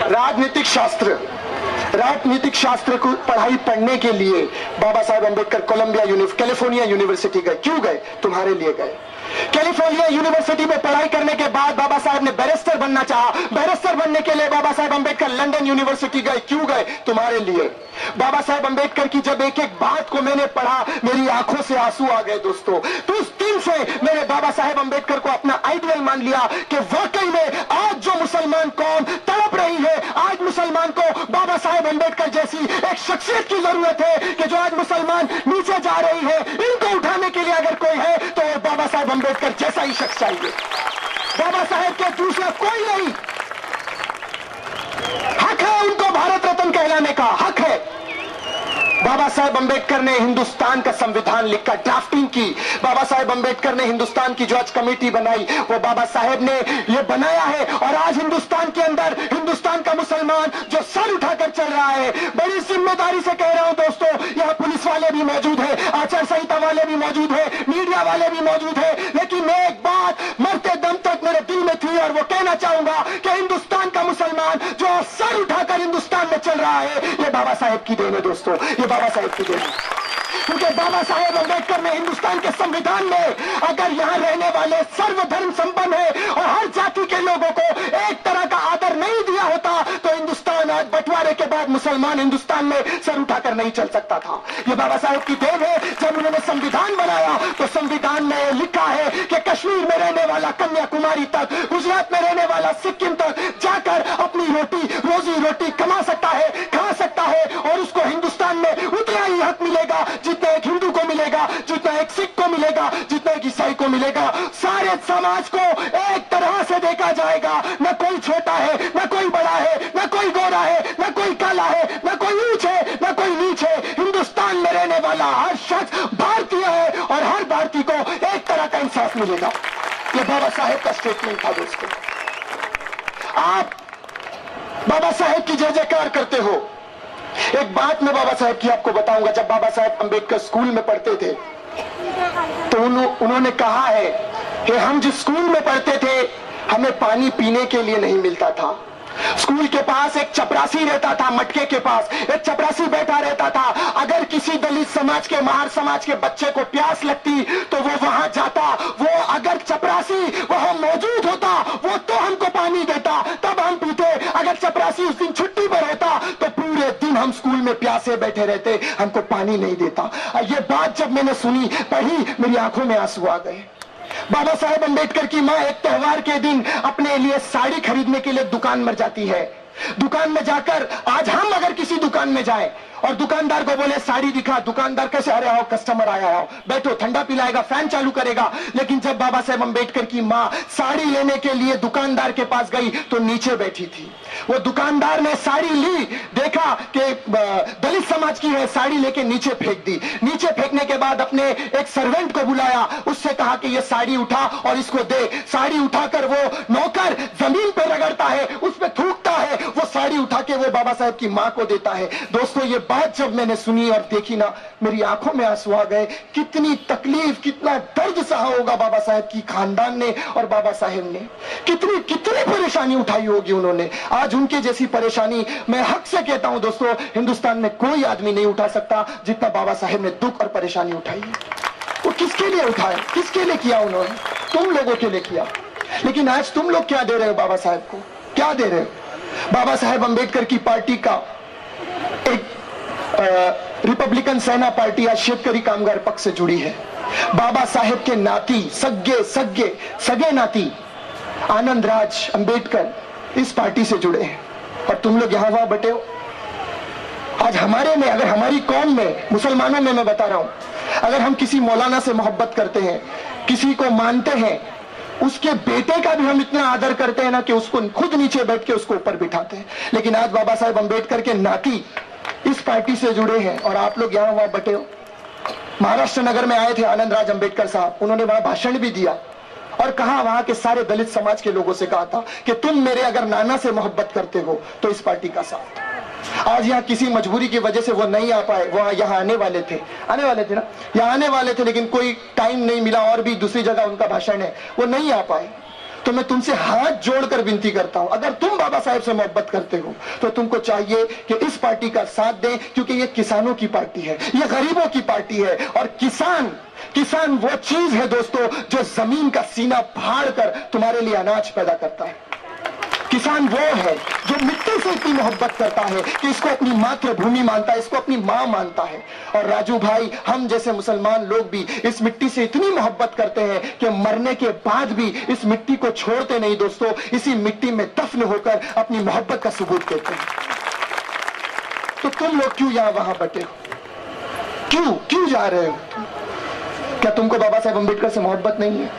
राजनीतिक शास्त्र को पढ़ाई पढ़ने के लिए बाबा साहेब अम्बेडकर कैलिफोर्निया यूनिवर्सिटी गए। क्यों गए? तुम्हारे लिए गए। कैलिफोर्निया यूनिवर्सिटी में पढ़ाई करने के बाद बाबा साहेब ने बैरिस्टर बनना चाहा। बैरिस्टर बनने के लिए बाबा साहेब अम्बेडकर लंदन यूनिवर्सिटी गए। क्यों गए? तुम्हारे लिए। बाबा साहेब अम्बेडकर की जब एक एक बात को मैंने पढ़ा, मेरी आंखों से आंसू आ गए दोस्तों। तो उस दिन से मैंने बाबा साहेब अम्बेडकर को अपना आइडियल मान लिया कि वाकई में आज जो मुसलमान कौम तड़प रही है, आज मुसलमान को बाबा साहेब अम्बेडकर जैसी एक शख्सियत की जरूरत है कि जो आज मुसलमान नीचे जा रही है, इनको उठाने के लिए अगर कोई है तो बाबा साहेब अम्बेडकर जैसा ही शख्स चाहिए। बाबा साहेब के दूसरा कोई नहीं। हक है उनको भारत रत्न कहलाने का, हक है। बाबा साहेब अम्बेडकर ने हिंदुस्तान का संविधान लिखा, ड्राफ्टिंग की। बाबा साहेब अम्बेडकर ने हिंदुस्तान की जज कमेटी बनाई, वो बाबा साहेब ने ये बनाया है। और आज हिंदुस्तान के अंदर हिंदुस्तान का मुसलमान जो सर उठाकर चल रहा है, बड़ी जिम्मेदारी से कह रहा हूं दोस्तों, यहाँ पुलिस वाले भी मौजूद है, आचार संहिता वाले भी मौजूद है, मीडिया वाले भी मौजूद है, लेकिन एक बात मरते दम तक मेरे दिल में थी और वो कहना चाहूंगा कि हिंदुस्तान का मुसलमान जो सर उठाकर हिंदुस्तान में चल रहा है, ये बाबा साहेब की देन है दोस्तों, ये बाबा साहेब की देन है। क्योंकि बाबा साहेब अम्बेडकर ने हिंदुस्तान के संविधान में अगर यहां रहने वाले सर्वधर्म संपन्न है और हर जाति के लोगों को एक तरह का आदर नहीं दिया होता तो हिंदुस्तान आज बंटवारे के बाद मुसलमान हिंदुस्तान में सर उठाकर नहीं चल सकता था। ये बाबा साहेब की देन है। जब उन्होंने संविधान बनाया तो संविधान में लिखा है कि कश्मीर में रहने वाला कन्याकुमारी तक, गुजरात में रहने वाला सिक्किम तक जाकर अपनी रोजी रोटी कमा सकता है, खा सकता है, और उसको हिंदुस्तान में उतना ही हक मिलेगा जितना एक हिंदू को मिलेगा, जितना एक सिख को मिलेगा, जितना एक ईसाई को मिलेगा। सारे समाज को एक तरह से देखा जाएगा, न कोई छोटा है, न कोई बड़ा है, न कोई गोरा है, न कोई काला है, न कोई ऊंच है, न कोई नीच है। हिंदुस्तान में रहने वाला हर शख्स भारतीय है और हर भारतीय को एक तरह का इंसाफ मिलेगा। यह बाबा साहेब का स्टेटमेंट था दोस्तों। आप बाबा साहेब की जय जयकार करते हो। एक बात मैं बाबा साहेब की आपको बताऊंगा। जब बाबा साहेब अम्बेडकर स्कूल में पढ़ते थे तो उन्होंने कहा है कि हम जिस स्कूल में पढ़ते थे हमें पानी पीने के लिए नहीं मिलता था। स्कूल के पास एक चपरासी रहता था, मटके के पास एक चपरासी बैठा रहता था। अगर किसी दलित समाज के, महार समाज के बच्चे को प्यास लगती तो वो वहां जाता, वो अगर चपरासी वहां मौजूद होता वो तो हमको पानी देता, तब हम पीते। अगर चपरासी उस दिन छुट्टी पर होता तो पूरे दिन हम स्कूल में प्यासे बैठे रहते, हमको पानी नहीं देता। ये बात जब मैंने सुनी, पढ़ी, मेरी आंखों में आंसू आ गए। बाबा साहेब अम्बेडकर की मां एक त्योहार के दिन अपने लिए साड़ी खरीदने के लिए दुकान में जाती है। दुकान में जाकर, आज हम अगर किसी दुकान में जाएं और दुकानदार को बोले साड़ी दिखा, दुकानदार कैसे, अरे आओ कस्टमर आया, आओ बैठो, ठंडा पिलाएगा, फैन चालू करेगा। लेकिन जब बाबा साहेब अम्बेडकर की मां साड़ी लेने के लिए दुकानदार के पास गई तो नीचे बैठी थी। वो दुकानदार ने साड़ी ली, देखा कि दलित समाज की है, साड़ी लेके नीचे फेंक दी। नीचे फेंकने के बाद अपने एक सर्वेंट को बुलाया, उससे कहा कि ये साड़ी उठा और इसको दे। साड़ी उठाकर वो नौकर जमीन पर रगड़ता है, उस पर थूकता है, वो साड़ी उठा के वो बाबा साहेब की मां को देता है। दोस्तों ये बात जब मैंने सुनी और देखी ना, मेरी आंखों में आंसू आ गए। कितनी तकलीफ, कितना दर्द सहा होगा बाबा साहेब की खानदान ने और बाबा साहेब ने, कितनी कितनी परेशानी उठाई होगी उन्होंने। आज उनके जैसी परेशानी मैं हक से कहता हूं दोस्तों, हिंदुस्तान में कोई आदमी नहीं उठा सकता जितना बाबा साहेब ने दुख और परेशानी उठाई है। वो किसके लिए उठाए, किसके लिए किया उन्होंने? तुम लोगों के लिए किया। लेकिन आज तुम लोग क्या दे रहे हो बाबा साहेब को? क्या दे रहे हो? बाबा साहेब अम्बेडकर की पार्टी का एक रिपब्लिकन सेना पार्टी आज शेतकरी कामगार पक्ष से जुड़ी है। बाबा साहेब के नाती, सगे नाती आनंद राज अम्बेडकर इस पार्टी से जुड़े हैं और तुम लोग यहां वहां बटे हो। आज हमारे में, अगर हमारी कौम में, मुसलमानों में मैं बता रहा हूं, अगर हम किसी मौलाना से मोहब्बत करते हैं, किसी को मानते हैं, उसके बेटे का भी हम इतना आदर करते हैं ना कि उसको खुद नीचे बैठ के उसको ऊपर बिठाते हैं। लेकिन आज बाबा साहेब अम्बेडकर के नाती इस पार्टी से जुड़े हैं और आप लोग यहां वहां बटे हो। महाराष्ट्र नगर में आए थे आनंद राज अम्बेडकर साहब, उन्होंने वहां भाषण भी दिया और कहा, वहां के सारे दलित समाज के लोगों से कहा था कि तुम मेरे अगर नाना से मोहब्बत करते हो तो इस पार्टी का साथ। आज यहाँ किसी मजबूरी की वजह से वो नहीं आ पाए, वो यहाँ आने वाले थे ना, यहाँ आने वाले थे, लेकिन कोई टाइम नहीं मिला और भी दूसरी जगह उनका भाषण है, वो नहीं आ पाए। तो मैं तुमसे हाथ जोड़कर विनती करता हूं, अगर तुम बाबा साहेब से मोहब्बत करते हो तो तुमको चाहिए कि इस पार्टी का साथ दें, क्योंकि ये किसानों की पार्टी है, ये गरीबों की पार्टी है। और किसान वो चीज है दोस्तों जो जमीन का सीना फाड़ कर तुम्हारे लिए अनाज पैदा करता है। किसान वो है जो मिट्टी से इतनी मोहब्बत करता है कि इसको अपनी मातृभूमि मानता है, इसको अपनी मां मानता है। और राजू भाई, हम जैसे मुसलमान लोग भी इस मिट्टी से इतनी मोहब्बत करते हैं कि मरने के बाद भी इस मिट्टी को छोड़ते नहीं दोस्तों, इसी मिट्टी में दफन होकर अपनी मोहब्बत का सबूत देते हैं। तो तुम लोग क्यों यहां वहां बटे हो? क्यों जा रहे हो? क्या तुमको बाबा साहेब अम्बेडकर से मोहब्बत नहीं है?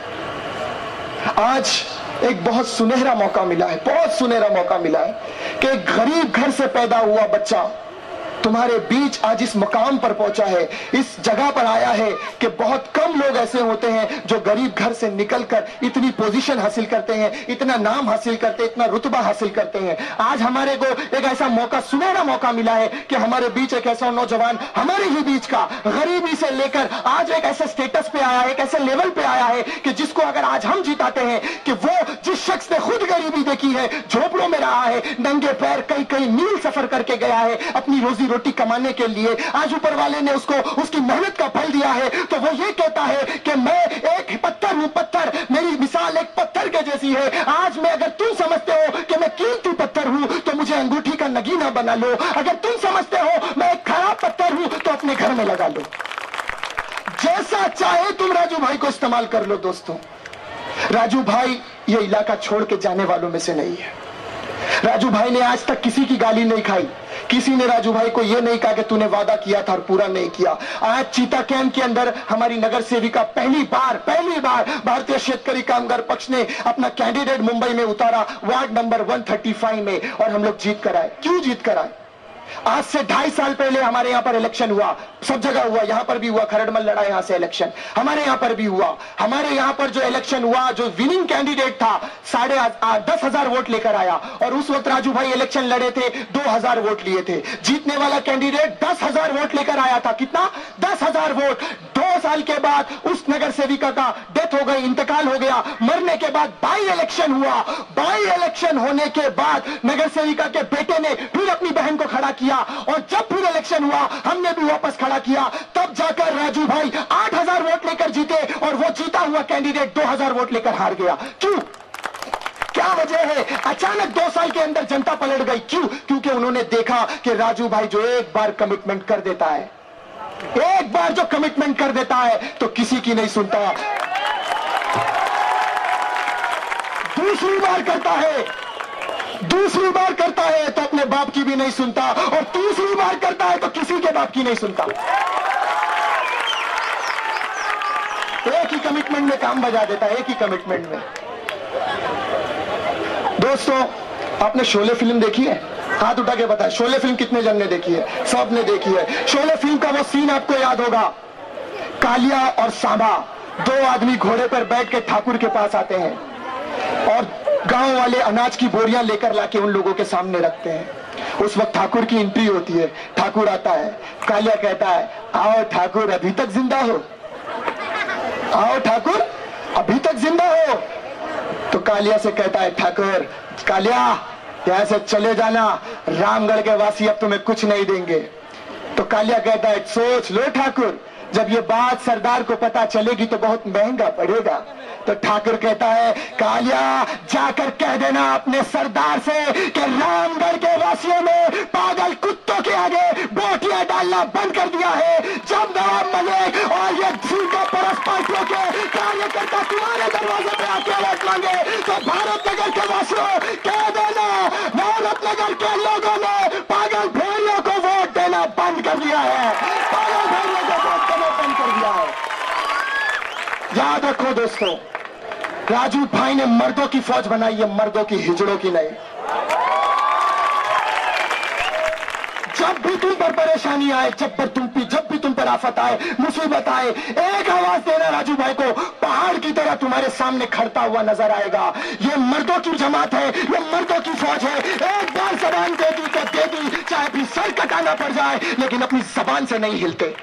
आज एक बहुत सुनहरा मौका मिला है, बहुत सुनहरा मौका मिला है कि एक गरीब घर से पैदा हुआ बच्चा तुम्हारे बीच आज इस मकाम पर पहुंचा है, इस जगह पर आया है कि बहुत कम लोग ऐसे होते हैं जो गरीब घर से निकलकर इतनी पोजीशन हासिल करते हैं, इतना नाम हासिल करते हैं, इतना रुतबा हासिल करते हैं। आज हमारे को एक ऐसा मौका, सुनहरा मौका मिला है कि हमारे बीच एक ऐसा नौजवान हमारे ही बीच का गरीबी से लेकर आज एक ऐसे स्टेटस पे आया है, एक ऐसे लेवल पे आया है कि जिसको अगर आज हम जिताते हैं कि वो जिस शख्स ने खुद गरीबी देखी है, झोपड़ों में रहा है, नंगे पैर कई मील सफर करके गया है अपनी रोजी रोटी कमाने के लिए, आज ऊपर वाले ने उसको उसकी मेहनत का फल दिया है, तो वो ये कहता है कि मैं एक पत्थर हूं, पत्थर, मेरी मिसाल एक पत्थर के जैसी है। आज मैं, अगर तुम समझते हो कि मैं कीमती पत्थर हूं तो मुझे अंगूठी का नगीना बना लो, अगर तुम समझते हो मैं एक खराब पत्थर हूं तो अपने घर में लगा लो। जैसा चाहे तुम राजू भाई को इस्तेमाल कर लो दोस्तों। राजू भाई ये इलाका छोड़ के जाने वालों में से नहीं है। राजू भाई ने आज तक किसी की गाली नहीं खाई, किसी ने राजू भाई को यह नहीं कहा कि तूने वादा किया था और पूरा नहीं किया। आज चीता कैंप के अंदर हमारी नगर सेविका पहली बार भारतीय शेतकरी कामगार पक्ष ने अपना कैंडिडेट मुंबई में उतारा, वार्ड नंबर 135 में, और हम लोग जीत कर आए। क्यों जीत कर आए? आज से 2.5 साल पहले हमारे यहां पर इलेक्शन हुआ, सब जगह हुआ, यहां पर भी हुआ, खरड़मल लड़ा यहां से इलेक्शन, हमारे यहां पर भी हुआ। हमारे यहां पर जो इलेक्शन हुआ, जो विनिंग कैंडिडेट था 10,500 वोट लेकर आया, और उस वक्त राजू भाई इलेक्शन लड़े थे, 2,000 वोट लिए थे। जीतने वाला कैंडिडेट 10,000 वोट लेकर आया था। कितना? 10,000 वोट। 2 साल के बाद उस नगर सेविका का डेथ हो गई, इंतकाल हो गया। मरने के बाद बाई इलेक्शन हुआ। बाई इलेक्शन होने के बाद नगर सेविका के बेटे ने फिर अपनी बहन को खड़ा किया, और जब फिर इलेक्शन हुआ हमने भी वापस खड़ा किया, तब जाकर राजू भाई 8,000 वोट लेकर जीते, और वो जीता हुआ कैंडिडेट 2,000 वोट लेकर हार गया। क्यों? क्या वजह है? अचानक 2 साल के अंदर जनता पलट गई। क्यों? क्योंकि उन्होंने देखा कि राजू भाई जो एक बार कमिटमेंट कर देता है, एक बार जो कमिटमेंट कर देता है तो किसी की नहीं सुनता, दूसरी बार करता है, दूसरी बार करता है तो अपने बाप की भी नहीं सुनता, और तीसरी बार करता है तो किसी के बाप की नहीं सुनता। एक ही कमिटमेंट में काम बजा देता है, एक ही कमिटमेंट में। दोस्तों, आपने शोले फिल्म देखी है? हाथ उठा के बताएं, शोले फिल्म कितने जन ने देखी है? सब ने देखी है। शोले फिल्म का वो सीन आपको याद होगा, कालिया और सांबा, 2 आदमी घोड़े पर बैठ के ठाकुर के पास आते हैं, और गांव वाले अनाज की बोरियां लेकर लाके उन लोगों के सामने रखते हैं। उस वक्त ठाकुर की एंट्री होती है, ठाकुर आता है, कालिया कहता है, आओ ठाकुर, अभी तक जिंदा हो? आओ ठाकुर, अभी तक जिंदा हो? तो कालिया से कहता है, ठाकुर, कालिया यहां से चले जाना, रामगढ़ के वासी अब तुम्हें कुछ नहीं देंगे। तो कालिया कहता है, सोच लो ठाकुर, जब ये बात सरदार को पता चलेगी तो बहुत महंगा पड़ेगा। तो ठाकुर कहता है, कालिया जाकर कह देना अपने सरदार से कि रामगढ़ के वासियों ने पागल कुत्तों के आगे बोटियां डालना बंद कर दिया है। जब नवाब मलिक और ये झूठा परस पार्टियों के कार्यकर्ता तुम्हारे दरवाजे पे आके वोट मांगे तो भारत नगर के वासियों कह देना, भारत नगर के लोगों ने पागल भेड़ियों को वोट देना बंद कर दिया है, पागल भेड़ियों को वोट देना बंद कर दिया है। याद रखो दोस्तों, राजू भाई ने मर्दों की फौज बनाई है, मर्दों की हिजड़ों की नहीं। जब भी तुम पर परेशानी आए, जब भी तुम पर आफत आए, मुसीबत आए, एक आवाज देना राजू भाई को, पहाड़ की तरह तुम्हारे सामने खड़ता हुआ नजर आएगा। ये मर्दों की जमात है, ये मर्दों की फौज है। एक बार जबान दे दी तो दे दी, चाहे अपनी सर कटाना पड़ जाए, लेकिन अपनी जबान से नहीं हिलते।